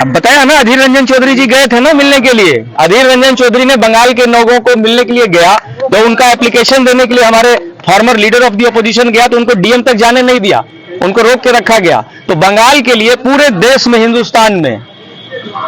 अब बताया ना, अधीर रंजन चौधरी जी गए थे ना मिलने के लिए। अधीर रंजन चौधरी ने बंगाल के लोगों को मिलने के लिए गया तो उनका एप्लीकेशन देने के लिए हमारे farmer leader of the opposition गया तो उनको डीएम तक जाने नहीं दिया, उनको रोक के रखा गया। तो बंगाल के लिए पूरे देश में, हिंदुस्तान में,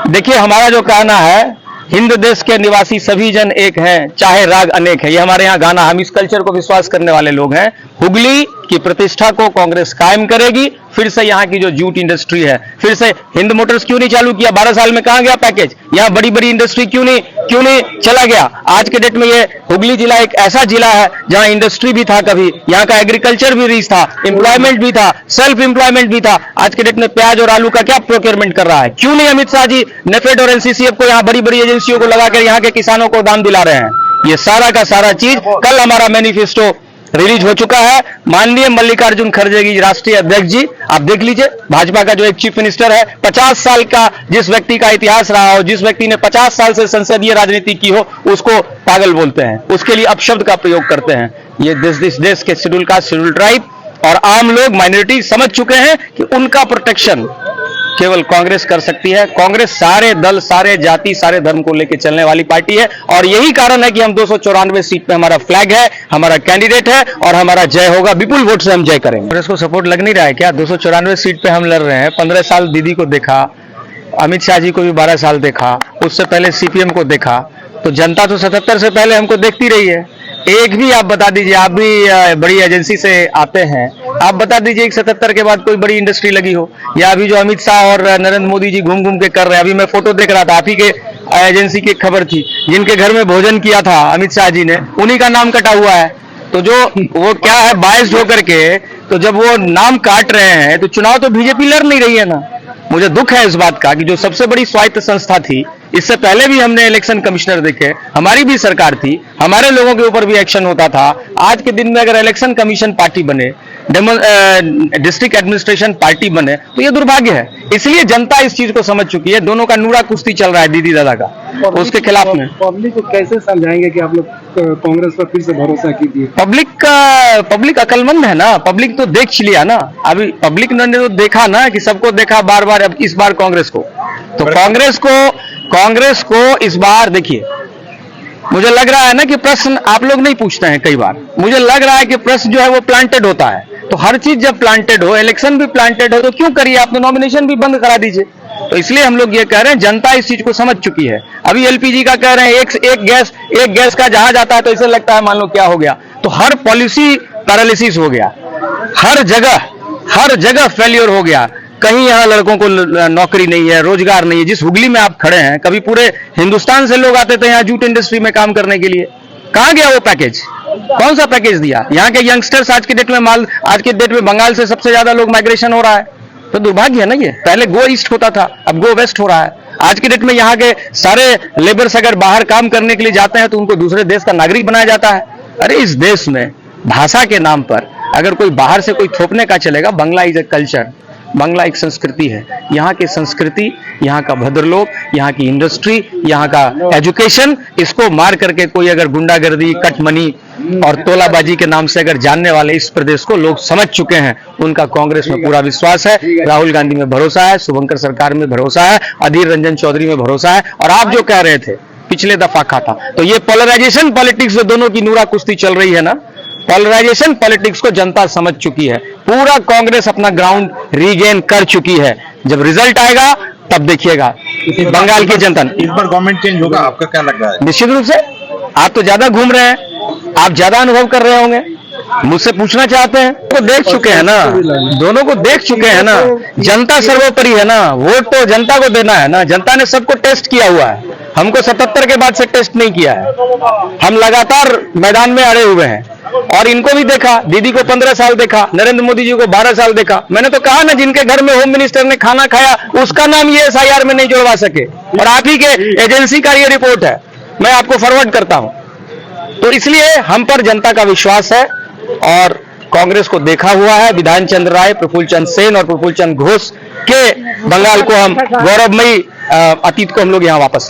देखिए हमारा जो कहना है, हिंद देश के निवासी सभी जन एक हैं, चाहे राग अनेक है, ये हमारे यहाँ गाना, हम इस कल्चर को विश्वास करने वाले लोग हैं। हुगली की प्रतिष्ठा को कांग्रेस कायम करेगी। फिर से यहाँ की जो जूट इंडस्ट्री है, फिर से हिंद मोटर्स क्यों नहीं चालू किया? 12 साल में कहां गया पैकेज? यहाँ बड़ी बड़ी इंडस्ट्री क्यों नहीं चला गया? आज के डेट में ये हुगली जिला एक ऐसा जिला है जहां इंडस्ट्री भी था, कभी यहाँ का एग्रीकल्चर भी रिच था, एम्प्लॉयमेंट भी था, सेल्फ एम्प्लॉयमेंट भी था। आज के डेट में प्याज और आलू का क्या प्रोक्योरमेंट कर रहा है? क्यों नहीं अमित शाह जी नेफेड और एनसीसीएफ को, यहाँ बड़ी बड़ी एजेंसियों को लगाकर यहाँ के किसानों को दाम दिला रहे हैं? ये सारा का सारा चीज, कल हमारा मैनिफेस्टो रिलीज हो चुका है। माननीय मल्लिकार्जुन खड़गे जी राष्ट्रीय अध्यक्ष जी, आप देख लीजिए, भाजपा का जो एक चीफ मिनिस्टर है, 50 साल का जिस व्यक्ति का इतिहास रहा हो, जिस व्यक्ति ने 50 साल से संसदीय राजनीति की हो, उसको पागल बोलते हैं, उसके लिए अपशब्द का प्रयोग करते हैं। ये देश के शेड्यूल कास्ट, शेड्यूल ट्राइब और आम लोग, माइनॉरिटी समझ चुके हैं कि उनका प्रोटेक्शन केवल कांग्रेस कर सकती है। कांग्रेस सारे दल, सारे जाति, सारे धर्म को लेकर चलने वाली पार्टी है और यही कारण है कि हम 294 सीट पे हमारा फ्लैग है, हमारा कैंडिडेट है और हमारा जय होगा। विपुल वोट से हम जय करेंगे। कांग्रेस को सपोर्ट लग नहीं रहा है क्या? 294 सीट पे हम लड़ रहे हैं। 15 साल दीदी को देखा, अमित शाह जी को भी 12 साल देखा, उससे पहले सीपीएम को देखा, तो जनता तो 77 से पहले हमको देखती रही है। एक भी आप बता दीजिए, आप भी बड़ी एजेंसी से आते हैं, आप बता दीजिए 77 के बाद कोई बड़ी इंडस्ट्री लगी हो, या अभी जो अमित शाह और नरेंद्र मोदी जी घूम घूम के कर रहे हैं। अभी मैं फोटो देख रहा था, आप ही के एजेंसी की खबर थी, जिनके घर में भोजन किया था अमित शाह जी ने, उन्हीं का नाम कटा हुआ है। तो जो वो क्या है, बायस्ड होकर के, तो जब वो नाम काट रहे हैं तो चुनाव तो बीजेपी लड़ नहीं रही है ना। मुझे दुख है इस बात का कि जो सबसे बड़ी स्वायत्त संस्था थी, इससे पहले भी हमने इलेक्शन कमिश्नर देखे, हमारी भी सरकार थी, हमारे लोगों के ऊपर भी एक्शन होता था। आज के दिन में अगर इलेक्शन कमीशन पार्टी बने, डिस्ट्रिक्ट एडमिनिस्ट्रेशन पार्टी बने, तो ये दुर्भाग्य है। इसलिए जनता इस चीज को समझ चुकी है। दोनों का नूरा कुश्ती चल रहा है दीदी दादा का, उसके खिलाफ में। पब्लिक को कैसे समझाएंगे कि आप लोग कांग्रेस पर फिर से भरोसा कीजिए? पब्लिक अकलमंद है ना, पब्लिक तो देख लिया ना। अभी पब्लिक ने तो देखा ना कि सबको देखा बार बार, अब इस बार कांग्रेस को, तो कांग्रेस को इस बार देखिए, मुझे लग रहा है ना कि प्रश्न आप लोग नहीं पूछते हैं कई बार, मुझे लग रहा है कि प्रश्न जो है वो प्लांटेड होता है। तो हर चीज जब प्लांटेड हो, इलेक्शन भी प्लांटेड हो, तो क्यों करिए, आप तो नॉमिनेशन भी बंद करा दीजिए। तो इसलिए हम लोग ये कह रहे हैं, जनता इस चीज को समझ चुकी है। अभी एलपीजी का कह रहे हैं, एक गैस का जहाज आता है तो ऐसे लगता है मान लो क्या हो गया। तो हर पॉलिसी पैरालिसिस हो गया, हर जगह फेल्योर हो गया। कहीं यहाँ लड़कों को नौकरी नहीं है, रोजगार नहीं है। जिस हुगली में आप खड़े हैं, कभी पूरे हिंदुस्तान से लोग आते थे यहाँ जूट इंडस्ट्री में काम करने के लिए, कहाँ गया वो पैकेज? कौन सा पैकेज दिया? यहाँ के यंगस्टर्स आज के डेट में बंगाल से सबसे ज्यादा लोग माइग्रेशन हो रहा है। तो दुर्भाग्य है ना ये। पहले गो ईस्ट होता था, अब गो वेस्ट हो रहा है। आज के डेट में यहाँ के सारे लेबर्स अगर बाहर काम करने के लिए जाते हैं तो उनको दूसरे देश का नागरिक बनाया जाता है। अरे इस देश में भाषा के नाम पर अगर कोई बाहर से कोई थोपने का चलेगा, Bangla is a culture, Bangla एक संस्कृति है। यहाँ की संस्कृति, यहाँ का भद्रलोक, यहाँ की इंडस्ट्री, यहाँ का एजुकेशन, इसको मार करके कोई अगर गुंडागर्दी, कटमनी और तोलाबाजी के नाम से अगर जानने वाले इस प्रदेश को लोग समझ चुके हैं। उनका कांग्रेस में पूरा विश्वास है, राहुल गांधी में भरोसा है, शुभंकर सरकार में भरोसा है, अधीर रंजन चौधरी में भरोसा है। और आप जो कह रहे थे पिछले दफा कहा था, तो ये पोलराइजेशन पॉलिटिक्स जो दोनों की नूरा कुश्ती चल रही है ना, पोलराइजेशन पॉलिटिक्स को जनता समझ चुकी है। पूरा कांग्रेस अपना ग्राउंड रीगेन कर चुकी है। जब रिजल्ट आएगा तब देखिएगा बंगाल की जनता। इस बार गवर्नमेंट चेंज होगा, आपका क्या लग रहा है? निश्चित रूप से। आप तो ज्यादा घूम रहे हैं, आप ज्यादा अनुभव कर रहे होंगे, मुझसे पूछना चाहते हैं। तो देख चुके हैं ना, दोनों को देख चुके हैं ना। जनता सर्वोपरि है ना, वोट तो जनता को देना है ना। जनता ने सबको टेस्ट किया हुआ है, हमको 77 के बाद से टेस्ट नहीं किया है। हम लगातार मैदान में अड़े हुए हैं और इनको भी देखा, दीदी को 15 साल देखा, नरेंद्र मोदी जी को 12 साल देखा। मैंने तो कहा ना, जिनके घर में होम मिनिस्टर ने खाना खाया उसका नाम ये एसआईआर में नहीं जुड़वा सके, और आप ही के एजेंसी का ये रिपोर्ट है, मैं आपको फॉरवर्ड करता हूं। तो इसलिए हम पर जनता का विश्वास है और कांग्रेस को देखा हुआ है। विधान चंद्र राय, प्रफुल्ल चंद्र सेन और प्रफुल्ल चंद्र घोष के बंगाल को हम गौरवमयी अतीत को हम लोग यहाँ वापस